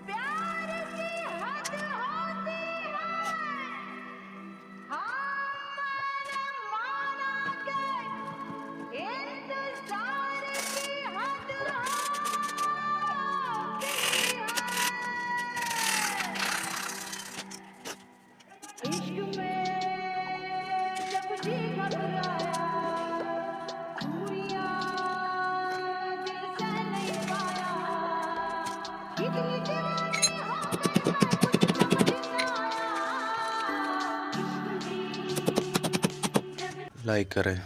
प्यार की हद होती है, हाँ मैंने माना कि इंतजार की हद होती है। इश्क में जब जी घबराया, दूरियां दिल सह नहीं पाया, इतनी दीवानी हो गई मैं कुछ समझ ना आया। इश्क में जब लाइक करें।